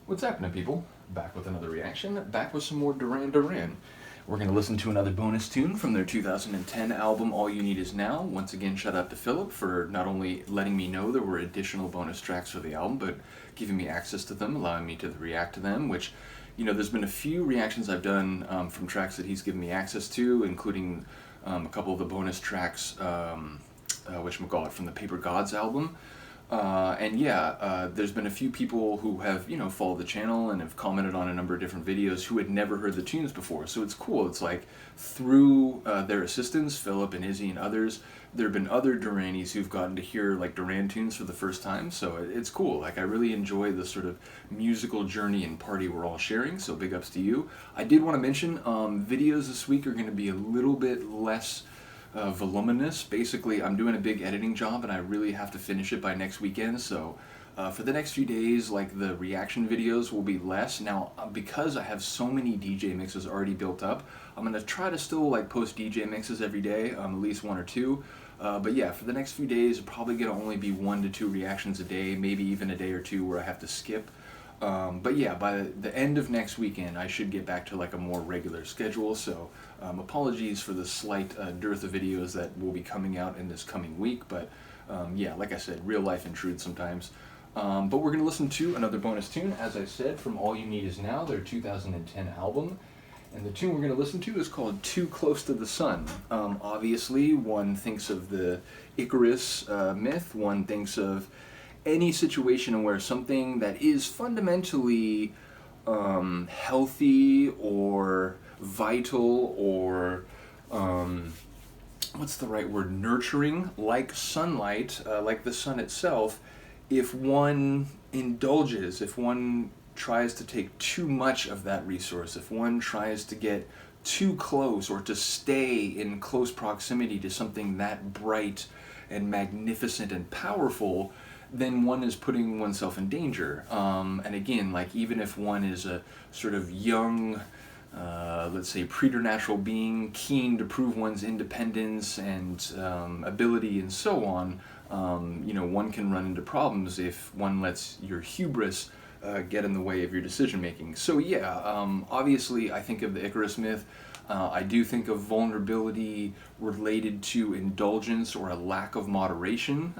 What's happening, people? Back with another reaction, back with some more Duran Duran. We're going to listen to another bonus tune from their 2010 album, All You Need Is Now. Once again, shout out to Philip for not only letting me know there were additional bonus tracks for the album, but giving me access to them, allowing me to react to them, which, there's been a few reactions I've done from tracks that he's given me access to, including a couple of the bonus tracks, whatchamacallit, from the Paper Gods album. There's been a few people who have, followed the channel and have commented on a number of different videos who had never heard the tunes before. So it's cool. It's like through their assistants, Philip and Izzy and others, there have been other Duranis who've gotten to hear like Duran tunes for the first time. So it's cool. Like I really enjoy the sort of musical journey and party we're all sharing. So big ups to you. I did want to mention videos this week are going to be a little bit less voluminous. Basically, I'm doing a big editing job and I really have to finish it by next weekend, so for the next few days, like, the reaction videos will be less. Now, because I have so many DJ mixes already built up, I'm going to try to still like post DJ mixes every day, at least one or two. But yeah, for the next few days, probably going to only be 1 to 2 reactions a day, maybe even a day or two where I have to skip. But yeah, by the end of next weekend, I should get back to like a more regular schedule, so apologies for the slight dearth of videos that will be coming out in this coming week, but yeah, like I said, real life intrudes sometimes. But we're going to listen to another bonus tune, as I said, from All You Need Is Now, their 2010 album. And the tune we're going to listen to is called Too Close to the Sun. Obviously, one thinks of the Icarus myth, one thinks of any situation where something that is fundamentally healthy or vital or what's the right word, nurturing, like sunlight, like the sun itself, if one indulges, if one tries to take too much of that resource, if one tries to get too close or to stay in close proximity to something that bright and magnificent and powerful, then one is putting oneself in danger. And again, like, even if one is a sort of young, let's say, preternatural being, keen to prove one's independence and ability and so on, one can run into problems if one lets your hubris get in the way of your decision making. So yeah, obviously I think of the Icarus myth. I do think of vulnerability related to indulgence or a lack of moderation.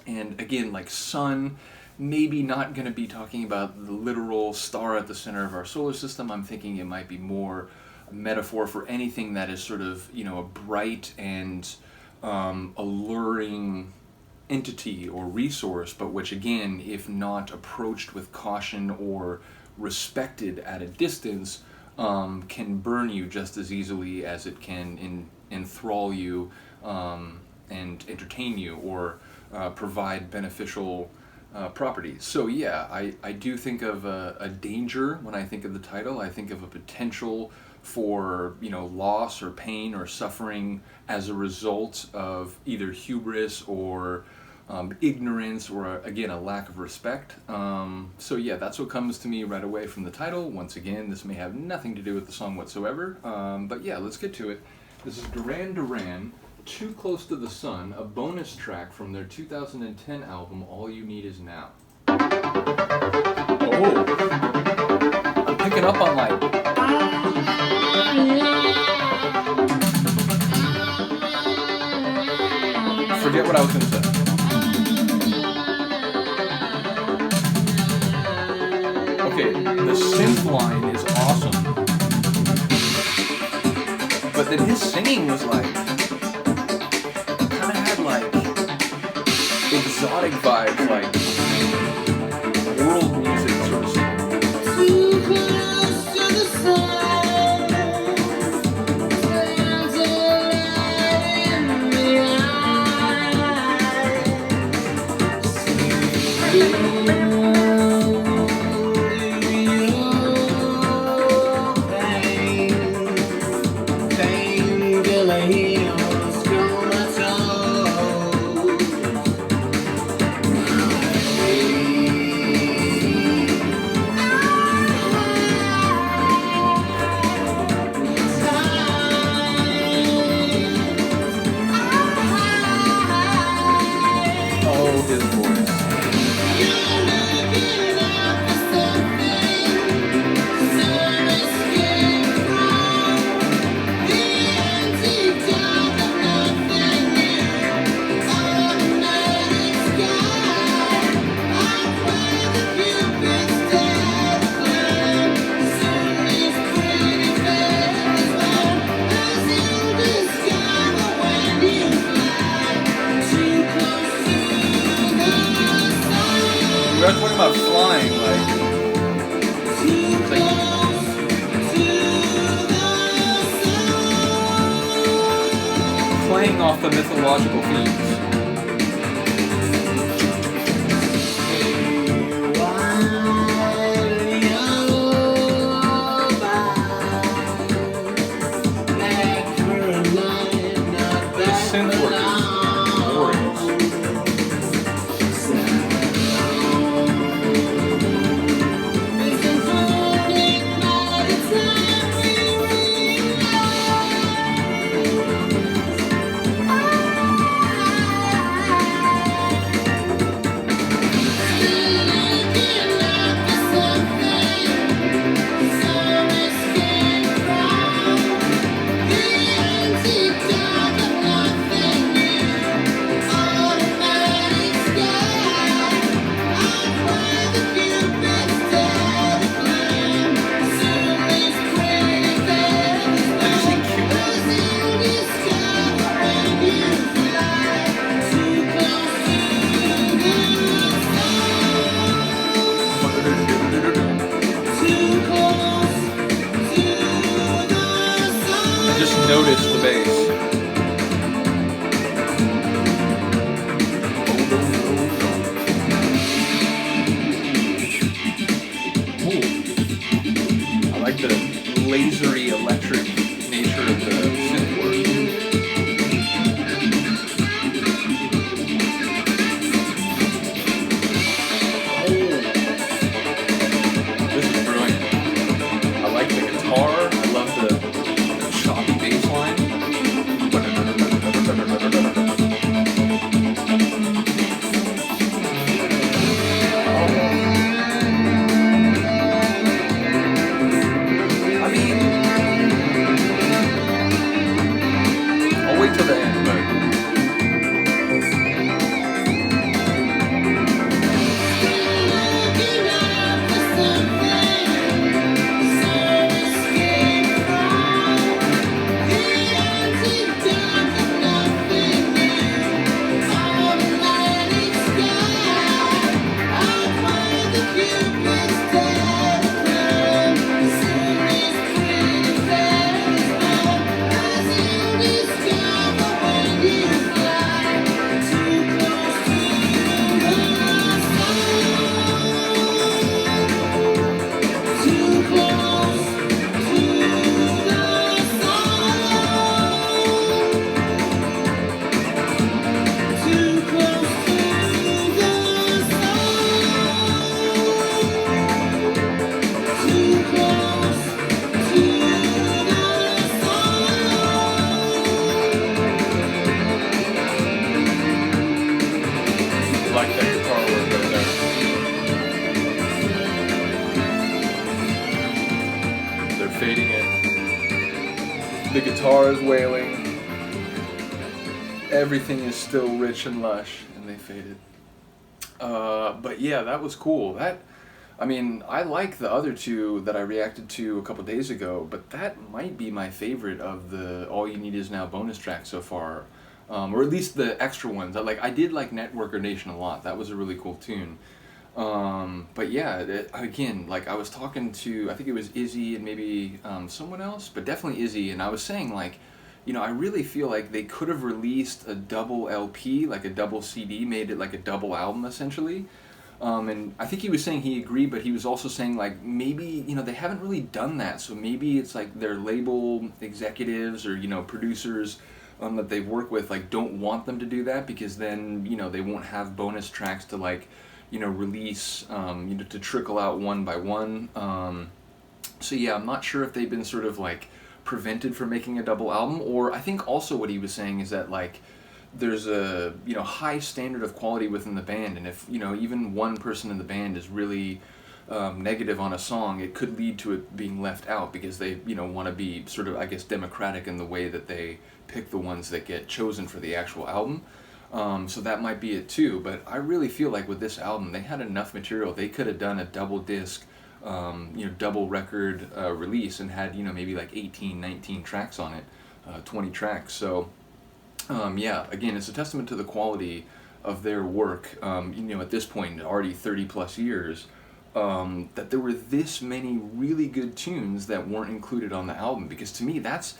And again, like sun, maybe not going to be talking about the literal star at the center of our solar system. I'm thinking it might be more a metaphor for anything that is sort of, a bright and alluring entity or resource, but which again, if not approached with caution or respected at a distance, can burn you just as easily as it can enthrall you and entertain you or provide beneficial properties. So yeah, I do think of a danger when I think of the title. I think of a potential for loss or pain or suffering as a result of either hubris or ignorance or again a lack of respect. So yeah, that's what comes to me right away from the title. Once again, this may have nothing to do with the song whatsoever, but yeah, let's get to it. This is Duran Duran, Too Close to the Sun, a bonus track from their 2010 album, All You Need Is Now. Oh, I'm picking up on like... Forget what I was going to say. Okay, the synth line is awesome. But then his singing was like... exotic vibes, like world music sort of stuff. Too close to the sun, stands a light in the his voice. start talking about flying, playing off the mythological themes. Notice the bass. Ooh. I like the lasery electric nature of the synth work. This is brilliant. I like the guitar. I love the choppy bass line. I mean, I'll wait till the end, but like that guitar work right there. They're fading in. The guitar is wailing. Everything is still rich and lush, and they faded. But yeah, that was cool. I mean, I like the other two that I reacted to a couple days ago, but that might be my favorite of the All You Need Is Now bonus tracks so far. Or at least the extra ones. I did like Networker Nation a lot. That was a really cool tune. But yeah, again, like I was talking to, I think it was Izzy and maybe someone else, but definitely Izzy, and I was saying like, you know, I really feel like they could have released a double LP, like a double CD, made it like a double album essentially. And I think he was saying he agreed, but he was also saying like maybe, you know, they haven't really done that, so maybe it's like their label executives or, you know, producers that they've worked with like don't want them to do that, because then, you know, they won't have bonus tracks to like, you know, release, you know, to trickle out one by one. So yeah, I'm not sure if they've been sort of like prevented from making a double album, or I think also what he was saying is that like there's a, you know, high standard of quality within the band, and if, you know, even one person in the band is really negative on a song, it could lead to it being left out because they, you know, want to be sort of, I guess, democratic in the way that they pick the ones that get chosen for the actual album. So that might be it too, but I really feel like with this album they had enough material. They could have done a double disc, you know, double record release and had, you know, maybe like 18, 19 tracks on it, 20 tracks. So yeah, again, it's a testament to the quality of their work, you know, at this point, already 30 plus years, that there were this many really good tunes that weren't included on the album. Because to me, that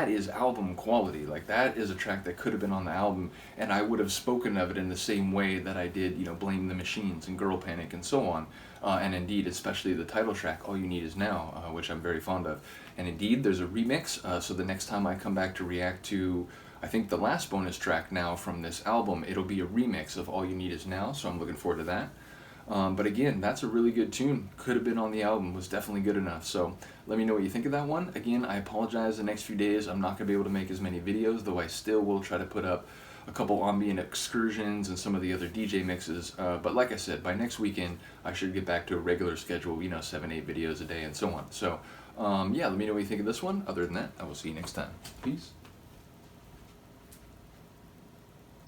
is album quality. Like, that is a track that could have been on the album, and I would have spoken of it in the same way that I did, you know, Blame the Machines and Girl Panic and so on. And indeed, especially the title track, All You Need Is Now, which I'm very fond of. And indeed, there's a remix, so the next time I come back to react to, I think, the last bonus track now from this album, it'll be a remix of All You Need Is Now, so I'm looking forward to that. But again, that's a really good tune. Could have been on the album, was definitely good enough. So let me know what you think of that one. Again, I apologize, the next few days I'm not going to be able to make as many videos, though I still will try to put up a couple ambient excursions and some of the other DJ mixes. But like I said, by next weekend, I should get back to a regular schedule, you know, 7-8 videos a day and so on. So yeah, let me know what you think of this one. Other than that, I will see you next time. Peace.